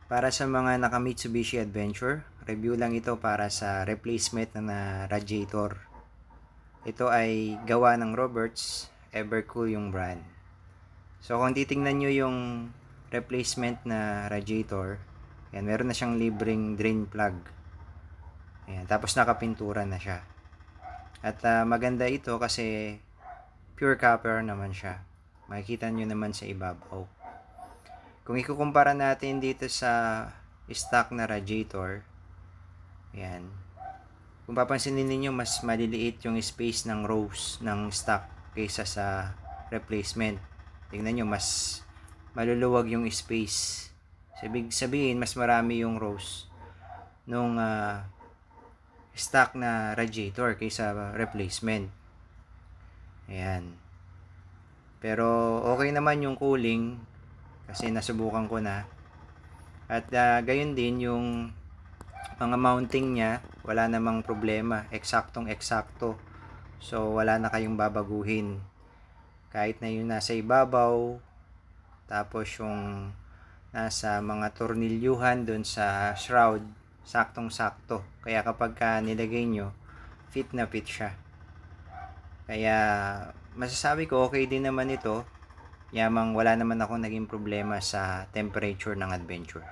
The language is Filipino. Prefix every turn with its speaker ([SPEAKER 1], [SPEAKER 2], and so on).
[SPEAKER 1] Para sa mga naka Mitsubishi Adventure, review lang ito para sa replacement na radiator. Ito ay gawa ng Roberts, Evercool yung brand. So kung titingnan nyo yung replacement na radiator, yan, meron na siyang libreng drain plug. Ayan, tapos nakapintura na siya. At maganda ito kasi pure copper naman siya. Makikita nyo naman sa ibabaw. Kung ikukumpara natin dito sa stock na radiator, yan. Kung papansinin niyo mas maliliit yung space ng rows ng stock kaysa sa replacement. Tingnan nyo, mas maluluwag yung space. Ibig sabihin, mas marami yung rows nung stock na radiator kaysa replacement. Ayan. Pero okay naman yung cooling kasi nasubukan ko na. At gayon din yung mga mounting niya, wala namang problema, eksaktong eksakto. So wala na kayong babaguhin. Kahit na yung nasa ibabaw, tapos yung nasa mga tornilyuhan doon sa shroud, saktong sakto. Kaya kapag nilagay nyo, fit na fit siya. Kaya masasabi ko okay din naman ito. Yamang wala naman ako naging problema sa temperature ng Adventure.